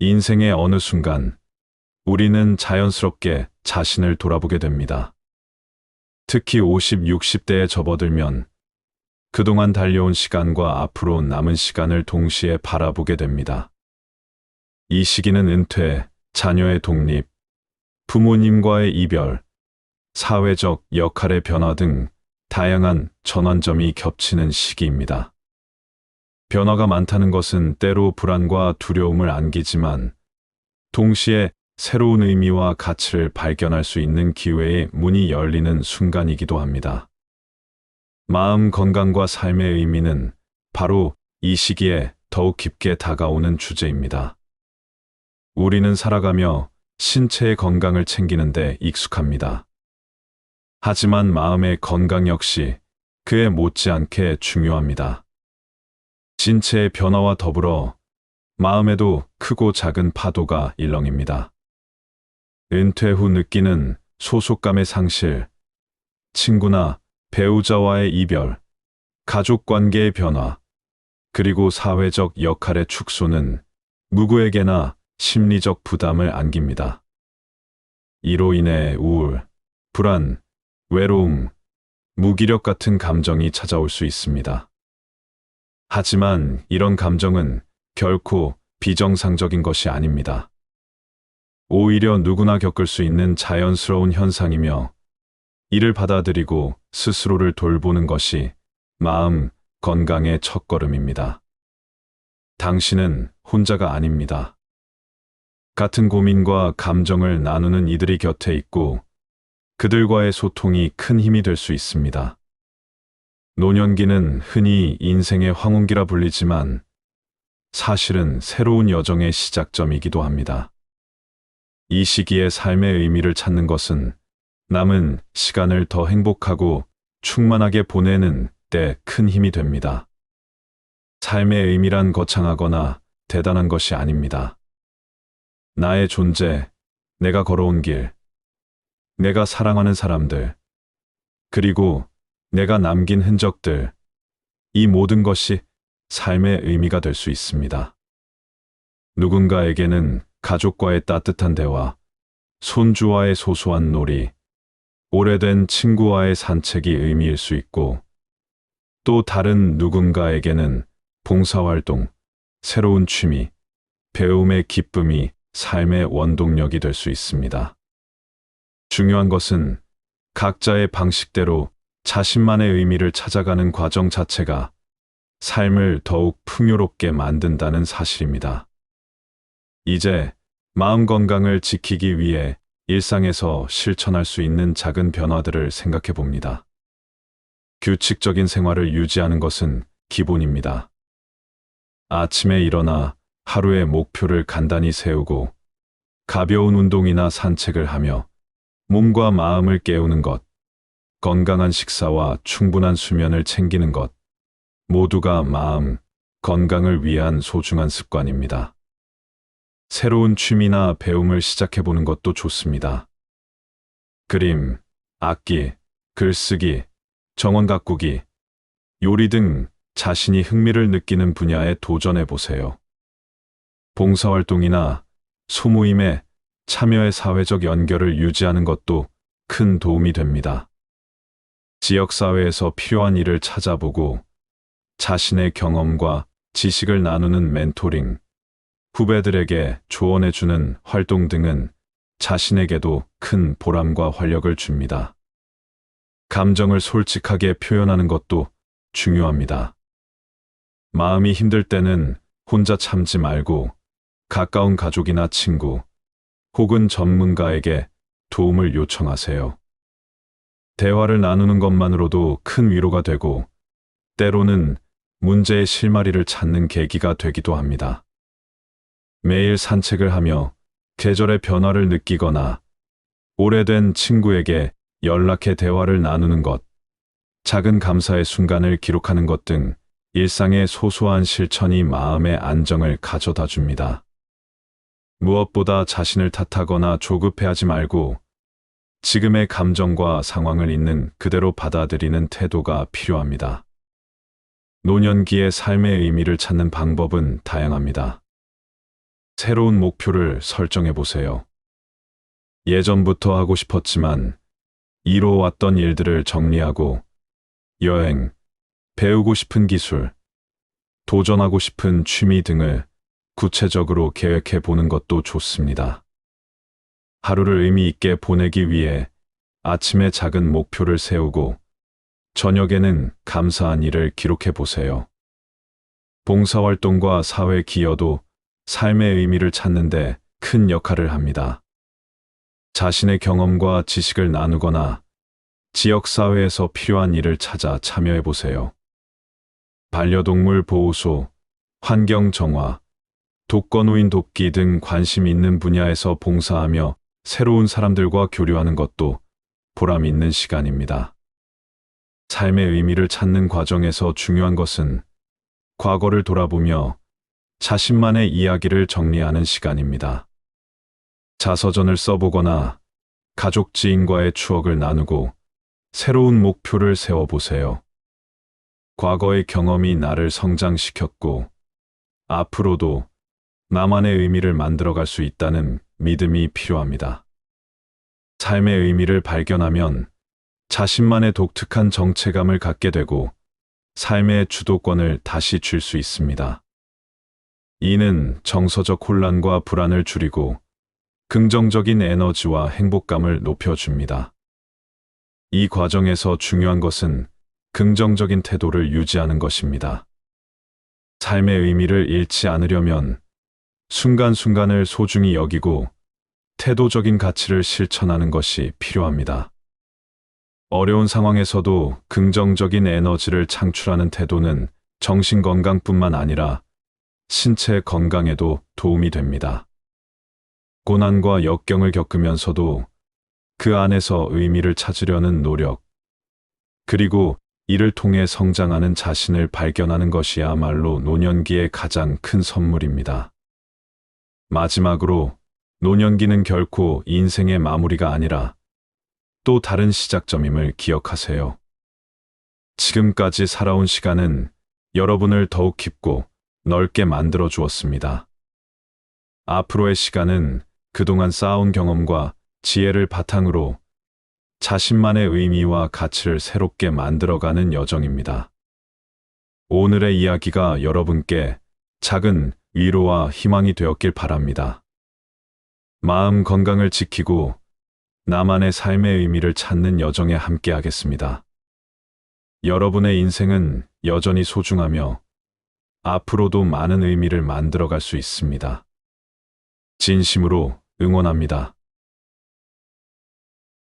인생의 어느 순간 우리는 자연스럽게 자신을 돌아보게 됩니다. 특히 50, 60대에 접어들면 그동안 달려온 시간과 앞으로 남은 시간을 동시에 바라보게 됩니다. 이 시기는 은퇴, 자녀의 독립, 부모님과의 이별, 사회적 역할의 변화 등 다양한 전환점이 겹치는 시기입니다. 변화가 많다는 것은 때로 불안과 두려움을 안기지만 동시에 새로운 의미와 가치를 발견할 수 있는 기회의 문이 열리는 순간이기도 합니다. 마음 건강과 삶의 의미는 바로 이 시기에 더욱 깊게 다가오는 주제입니다. 우리는 살아가며 신체의 건강을 챙기는 데 익숙합니다. 하지만 마음의 건강 역시 그에 못지않게 중요합니다. 신체의 변화와 더불어 마음에도 크고 작은 파도가 일렁입니다. 은퇴 후 느끼는 소속감의 상실, 친구나 배우자와의 이별, 가족 관계의 변화, 그리고 사회적 역할의 축소는 누구에게나 심리적 부담을 안깁니다. 이로 인해 우울, 불안, 외로움, 무기력 같은 감정이 찾아올 수 있습니다. 하지만 이런 감정은 결코 비정상적인 것이 아닙니다. 오히려 누구나 겪을 수 있는 자연스러운 현상이며 이를 받아들이고 스스로를 돌보는 것이 마음 건강의 첫걸음입니다. 당신은 혼자가 아닙니다. 같은 고민과 감정을 나누는 이들이 곁에 있고 그들과의 소통이 큰 힘이 될 수 있습니다. 노년기는 흔히 인생의 황혼기라 불리지만 사실은 새로운 여정의 시작점이기도 합니다. 이 시기에 삶의 의미를 찾는 것은 남은 시간을 더 행복하고 충만하게 보내는 데 큰 힘이 됩니다. 삶의 의미란 거창하거나 대단한 것이 아닙니다. 나의 존재, 내가 걸어온 길, 내가 사랑하는 사람들, 그리고 내가 남긴 흔적들, 이 모든 것이 삶의 의미가 될 수 있습니다. 누군가에게는 가족과의 따뜻한 대화, 손주와의 소소한 놀이, 오래된 친구와의 산책이 의미일 수 있고, 또 다른 누군가에게는 봉사활동, 새로운 취미, 배움의 기쁨이 삶의 원동력이 될 수 있습니다. 중요한 것은 각자의 방식대로 자신만의 의미를 찾아가는 과정 자체가 삶을 더욱 풍요롭게 만든다는 사실입니다. 이제 마음 건강을 지키기 위해 일상에서 실천할 수 있는 작은 변화들을 생각해 봅니다. 규칙적인 생활을 유지하는 것은 기본입니다. 아침에 일어나 하루의 목표를 간단히 세우고 가벼운 운동이나 산책을 하며 몸과 마음을 깨우는 것, 건강한 식사와 충분한 수면을 챙기는 것, 모두가 마음 건강을 위한 소중한 습관입니다. 새로운 취미나 배움을 시작해보는 것도 좋습니다. 그림, 악기, 글쓰기, 정원 가꾸기, 요리 등 자신이 흥미를 느끼는 분야에 도전해보세요. 봉사활동이나 소모임에 참여해 사회적 연결을 유지하는 것도 큰 도움이 됩니다. 지역사회에서 필요한 일을 찾아보고 자신의 경험과 지식을 나누는 멘토링, 후배들에게 조언해주는 활동 등은 자신에게도 큰 보람과 활력을 줍니다. 감정을 솔직하게 표현하는 것도 중요합니다. 마음이 힘들 때는 혼자 참지 말고 가까운 가족이나 친구 혹은 전문가에게 도움을 요청하세요. 대화를 나누는 것만으로도 큰 위로가 되고 때로는 문제의 실마리를 찾는 계기가 되기도 합니다. 매일 산책을 하며 계절의 변화를 느끼거나 오래된 친구에게 연락해 대화를 나누는 것, 작은 감사의 순간을 기록하는 것 등 일상의 소소한 실천이 마음의 안정을 가져다 줍니다. 무엇보다 자신을 탓하거나 조급해하지 말고 지금의 감정과 상황을 있는 그대로 받아들이는 태도가 필요합니다. 노년기의 삶의 의미를 찾는 방법은 다양합니다. 새로운 목표를 설정해 보세요. 예전부터 하고 싶었지만 이뤄왔던 일들을 정리하고 여행, 배우고 싶은 기술, 도전하고 싶은 취미 등을 구체적으로 계획해 보는 것도 좋습니다. 하루를 의미 있게 보내기 위해 아침에 작은 목표를 세우고 저녁에는 감사한 일을 기록해 보세요. 봉사활동과 사회 기여도 삶의 의미를 찾는데 큰 역할을 합니다. 자신의 경험과 지식을 나누거나 지역사회에서 필요한 일을 찾아 참여해 보세요. 반려동물 보호소, 환경 정화, 독거노인 돕기 등 관심 있는 분야에서 봉사하며 새로운 사람들과 교류하는 것도 보람 있는 시간입니다. 삶의 의미를 찾는 과정에서 중요한 것은 과거를 돌아보며 자신만의 이야기를 정리하는 시간입니다. 자서전을 써보거나 가족 지인과의 추억을 나누고 새로운 목표를 세워보세요. 과거의 경험이 나를 성장시켰고 앞으로도 나만의 의미를 만들어갈 수 있다는 믿음이 필요합니다. 삶의 의미를 발견하면 자신만의 독특한 정체감을 갖게 되고 삶의 주도권을 다시 쥘 수 있습니다. 이는 정서적 혼란과 불안을 줄이고 긍정적인 에너지와 행복감을 높여줍니다. 이 과정에서 중요한 것은 긍정적인 태도를 유지하는 것입니다. 삶의 의미를 잃지 않으려면 순간순간을 소중히 여기고 태도적인 가치를 실천하는 것이 필요합니다. 어려운 상황에서도 긍정적인 에너지를 창출하는 태도는 정신 건강뿐만 아니라 신체 건강에도 도움이 됩니다. 고난과 역경을 겪으면서도 그 안에서 의미를 찾으려는 노력, 그리고 이를 통해 성장하는 자신을 발견하는 것이야말로 노년기의 가장 큰 선물입니다. 마지막으로, 노년기는 결코 인생의 마무리가 아니라 또 다른 시작점임을 기억하세요. 지금까지 살아온 시간은 여러분을 더욱 깊고 넓게 만들어 주었습니다. 앞으로의 시간은 그동안 쌓아온 경험과 지혜를 바탕으로 자신만의 의미와 가치를 새롭게 만들어가는 여정입니다. 오늘의 이야기가 여러분께 작은 위로와 희망이 되었길 바랍니다. 마음 건강을 지키고 나만의 삶의 의미를 찾는 여정에 함께하겠습니다. 여러분의 인생은 여전히 소중하며 앞으로도 많은 의미를 만들어갈 수 있습니다. 진심으로 응원합니다.